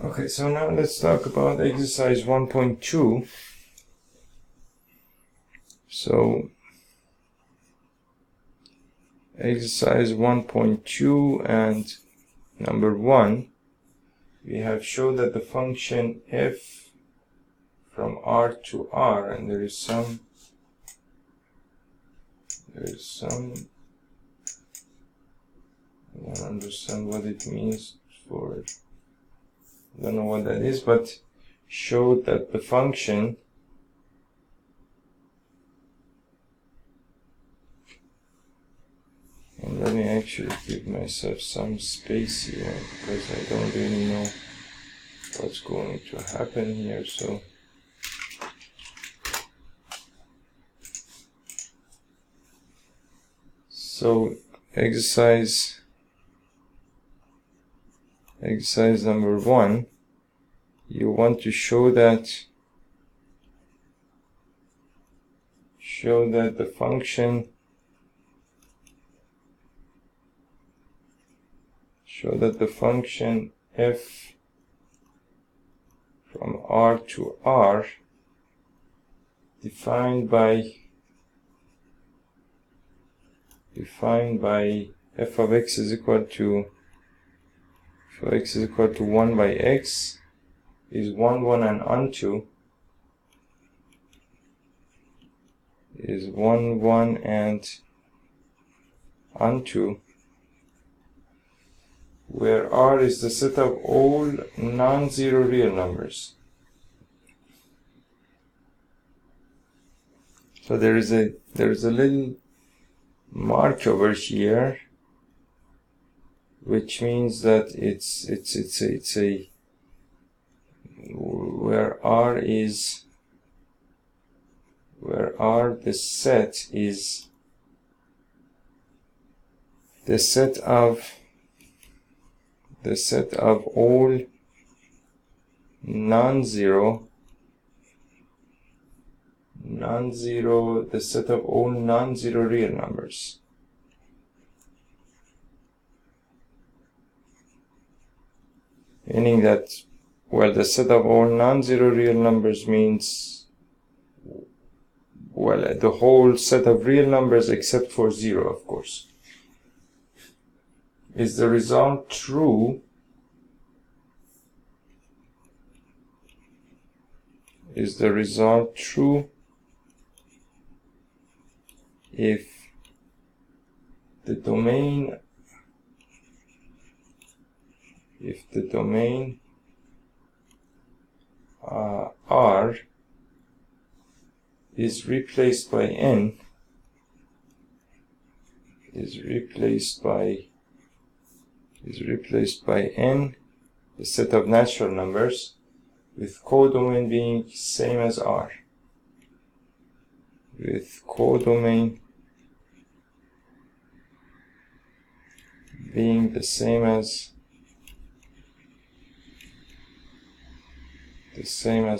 Okay, so now let's talk about exercise 1.2. So exercise 1.2 and number 1, we have shown that the function f from R to R, and there is some I don't understand what it means for, I don't know what that is, but showed that the function and let me actually give myself some space here because I don't really know what's going to happen here. So exercise number 1, you want to show that the function f from R to R defined by f of x is equal to 1 by x is 1, 1 and onto is 1, 1 and onto, where R is the set of all non-zero real numbers. So there is a little mark over here, which means that it's a where R the set is the set of all non-zero real numbers. Meaning that, well, the set of all non-zero real numbers means, well, the whole set of real numbers except for 0, of course. Is the result true? Is the result true if the domain R is replaced by n, the set of natural numbers, with codomain being same as R. With codomain being the same as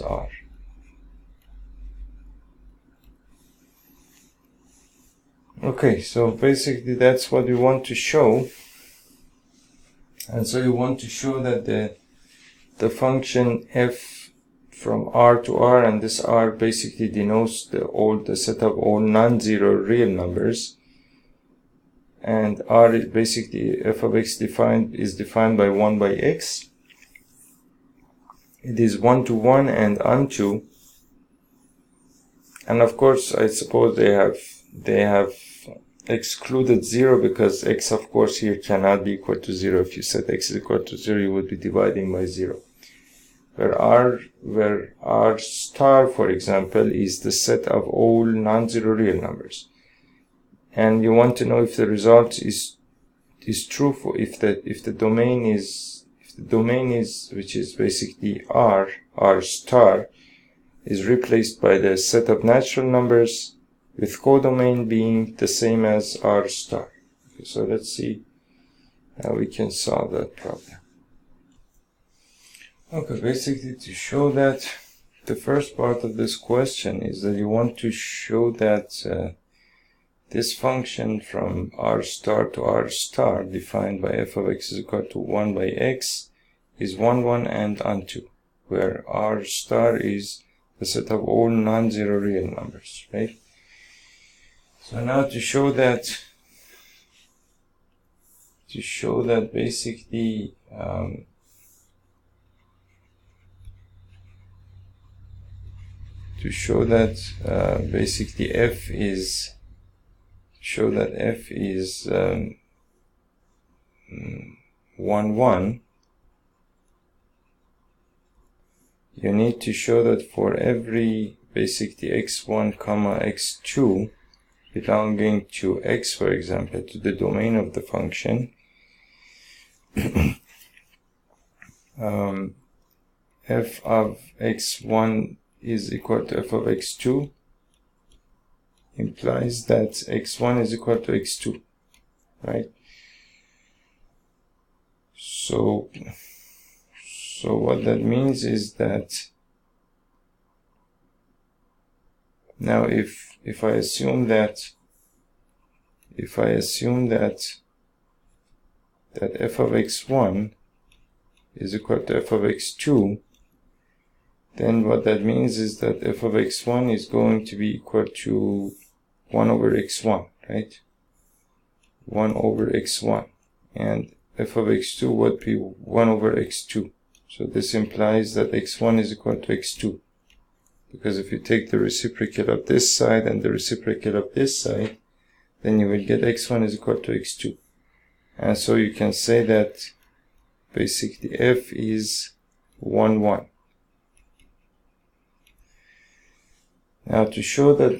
R. Okay, so basically that's what we want to show. And so you want to show that the function f from R to R, and this R basically denotes the set of all non-zero real numbers, and R is basically f of x is defined by 1 by x. It is 1 to 1 and onto, and of course I suppose they have excluded 0 because x, of course, here cannot be equal to 0. If you set x is equal to 0, you would be dividing by 0. Where R star, for example, is the set of all non-zero real numbers, and you want to know if the result is true for if the domain is which is basically R star is replaced by the set of natural numbers, with codomain being the same as R star. Okay, so let's see how we can solve that problem. Okay, basically to show that, the first part of this question is that you want to show that this function from R star to R star defined by f of x is equal to 1 by x is 1, 1 and onto, where R star is the set of all non-zero real numbers, right? So now to show that basically basically f is 1, 1, you need to show that for every basically x1 comma x2 belonging to x, for example, to the domain of the function, f of x1 is equal to f of x2 implies that x1 is equal to x2, right? So what that means is that now if I assume that f of x1 is equal to f of x2, then what that means is that f of x1 is going to be equal to 1 over x1, right? 1 over x1, and f of x2 would be 1 over x2. So this implies that x1 is equal to x2, because if you take the reciprocal of this side and the reciprocal of this side, then you will get x1 is equal to x2. And so you can say that basically f is 1, 1. Now to show that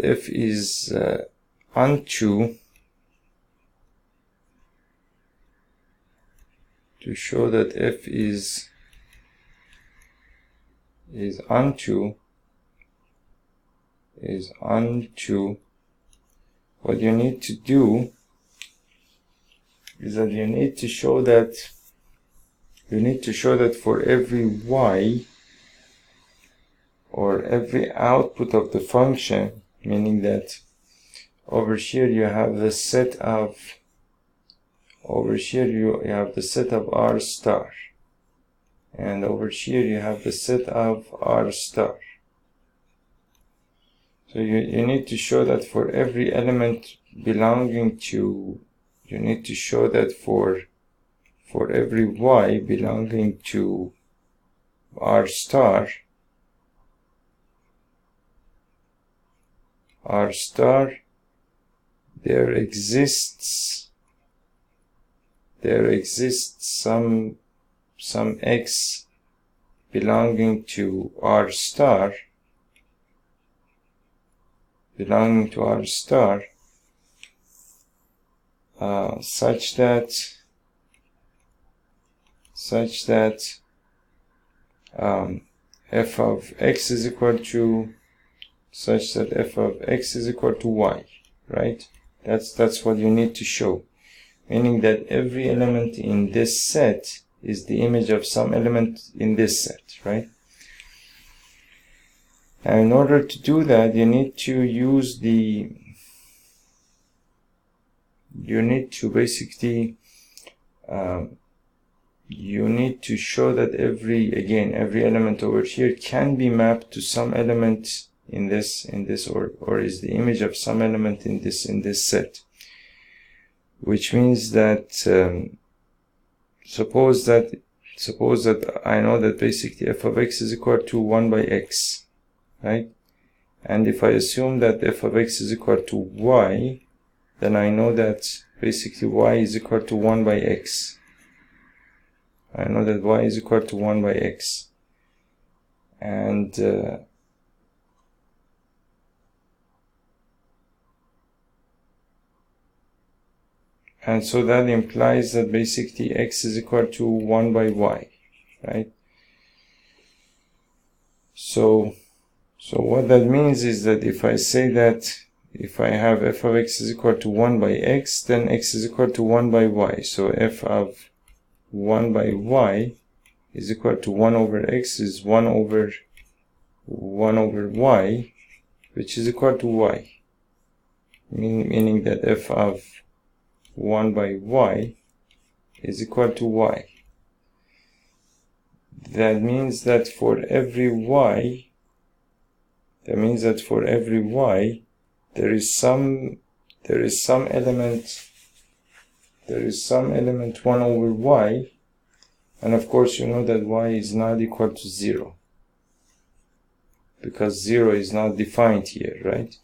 f is onto, what you need to do is that you need to show that for every y, or every output of the function, meaning that over here you have the set of R star, and over here you have the set of R star. So you need to show that for every element belonging to, you need to show that for every y belonging to R star, there exists some x belonging to R star, such that f of x is equal to y, right? That's what you need to show, meaning that every element in this set is the image of some element in this set, right? And in order to do that, you need to show that every element over here can be mapped to some element in this or is the image of some element in this set, which means that suppose that I know that basically f of x is equal to 1 by x, right? And if I assume that f of x is equal to y, then I know that basically y is equal to 1 by x. I know that y is equal to 1 by x, and so that implies that basically x is equal to 1 by y, right? So what that means is that if I say that if I have f of x is equal to 1 by x, then x is equal to 1 by y. So f of 1 by y is equal to 1 over x is 1 over y, which is equal to y, meaning that f of 1 by y is equal to y. that means that for every y, there is some element 1 over y, and of course you know that y is not equal to 0 because 0 is not defined here, right?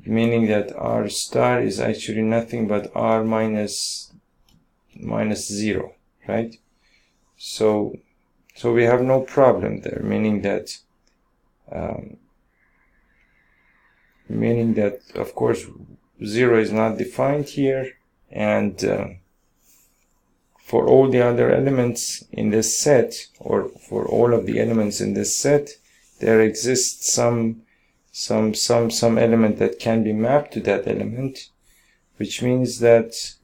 Meaning that r star is actually nothing but r minus 0, right? So we have no problem there, meaning that of course 0 is not defined here, and for all the other elements in this set, or for all of the elements in this set, there exists some element that can be mapped to that element, which means that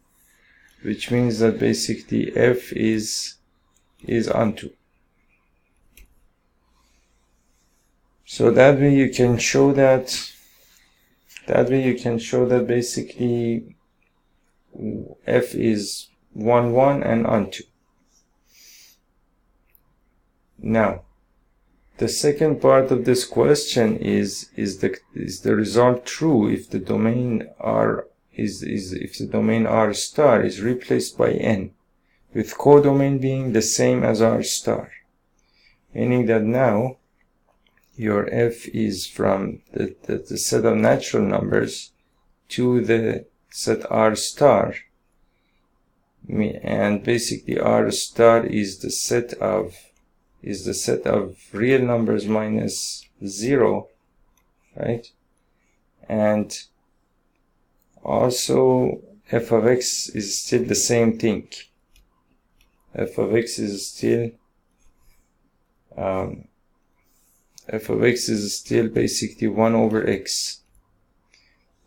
basically f is onto. So that way you can show that basically f is 1 1 and onto. Now the second part of this question is the result true if the domain r star is replaced by n, with codomain being the same as r star, meaning that now your f is from the set of natural numbers to the set r star, and basically r star is the set of real numbers minus 0, right? And also f of x is still the same thing. F of x is still basically 1 over x.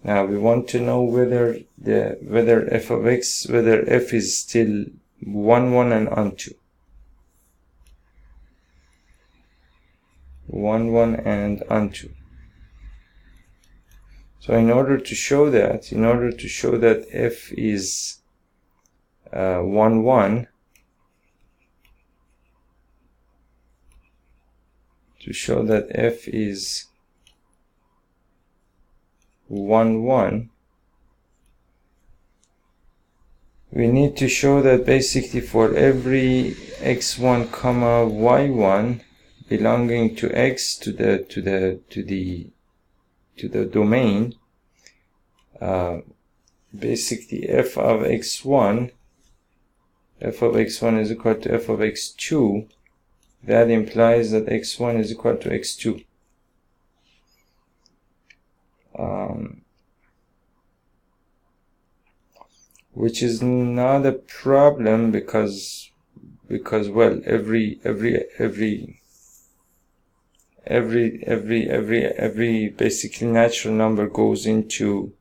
Now we want to know whether f is still 1 1 and onto. 1 1 and onto. So in order to show that f is 1 1, to show that f is 1 1, we need to show that basically for every x1 comma y1 belonging to x to the domain, basically f of x1 is equal to f of x2. That implies that x1 is equal to x2. Which is not a problem because well, every basically natural number goes into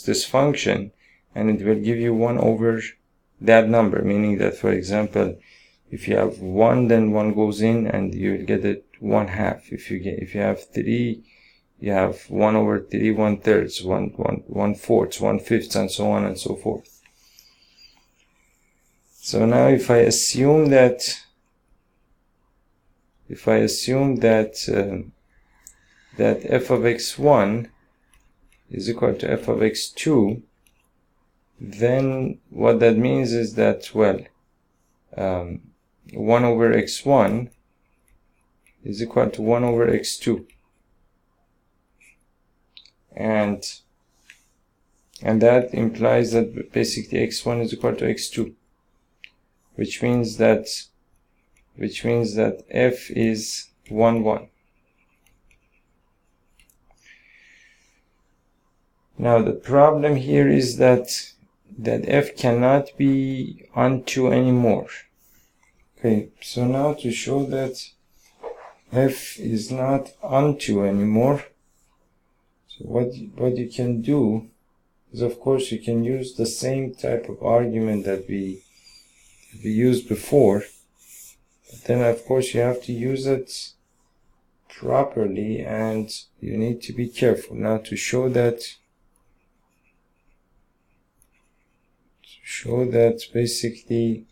this function, and it will give you 1 over that number, meaning that, for example, if you have 1, then 1 goes in and you will get it 1/2. If you have 3, you have 1 over 3 1/3, 1/4, 1/5, and so on and so forth. So now if I assume that f of x1 is equal to f of x2, then what that means is that, well, 1 over x1 is equal to 1 over x2, and that implies that basically x1 is equal to x2, which means that f is 1 1. Now the problem here is that f cannot be onto anymore. Okay, so now to show that f is not onto anymore, so what you can do is, of course, you can use the same type of argument that we used before, but then of course you have to use it properly, and you need to be careful. Now to show that basically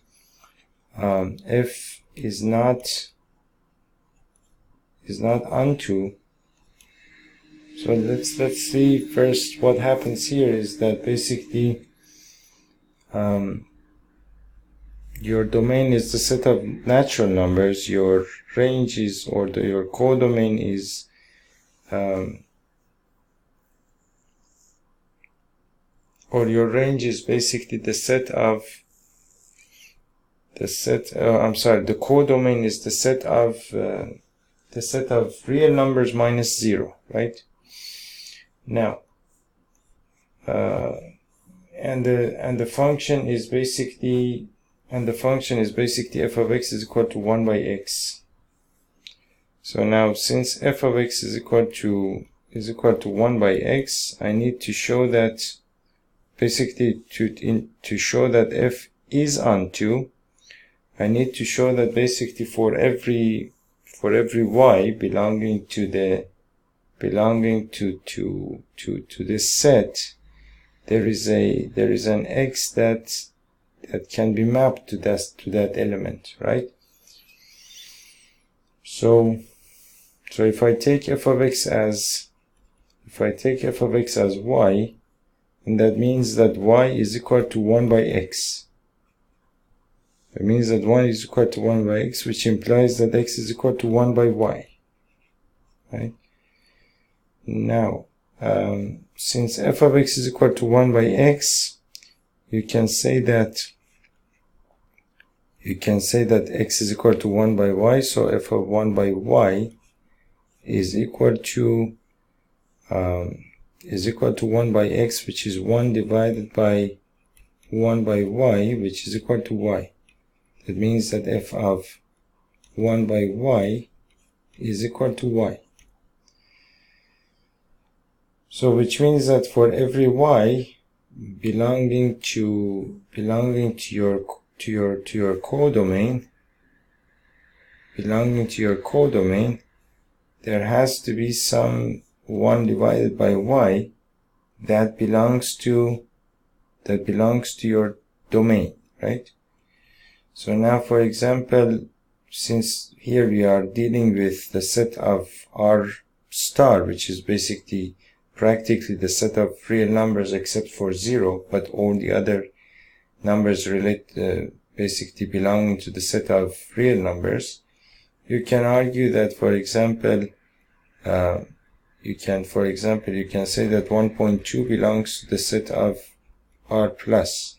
f is not onto. So let's see first what happens here is that basically your domain is the set of natural numbers, your range is, or your codomain is or your range is basically the set of the codomain is the set of real numbers minus 0, right? Now and the function is basically f of x is equal to 1 by x. So now since f of x is equal to 1 by x, I need to show that basically to show that f is onto, I need to show that basically for every y belonging to this set, there is an x that can be mapped to that element, right? So if I take f of x as y, and that means that y is equal to 1 by x. It means that y is equal to 1 by x, which implies that x is equal to 1 by y, right? Now, since f of x is equal to 1 by x, you can say that x is equal to 1 by y, so f of 1 by y is equal to 1 by x, which is 1 divided by 1 by y, which is equal to y. That means that f of 1 by y is equal to y. So which means that for every y belonging to your codomain, there has to be some 1 divided by y that belongs to your domain, right? So now, for example, since here we are dealing with the set of R star, which is basically practically the set of real numbers except for 0, but all the other numbers relate basically belonging to the set of real numbers, you can argue that, for example, you can say that 1.2 belongs to the set of R plus,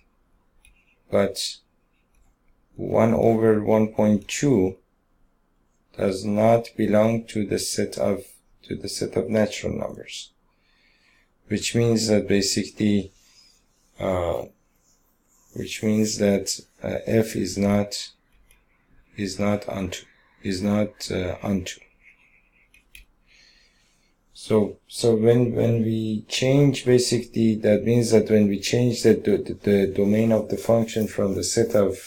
but 1 over 1.2 does not belong to the set of natural numbers, which means that basically f is not onto. So when we change, basically that means that when we change the domain of the function from the set of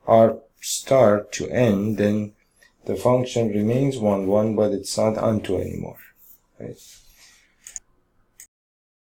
R star to n, then the function remains 1, 1, but it's not onto anymore, right?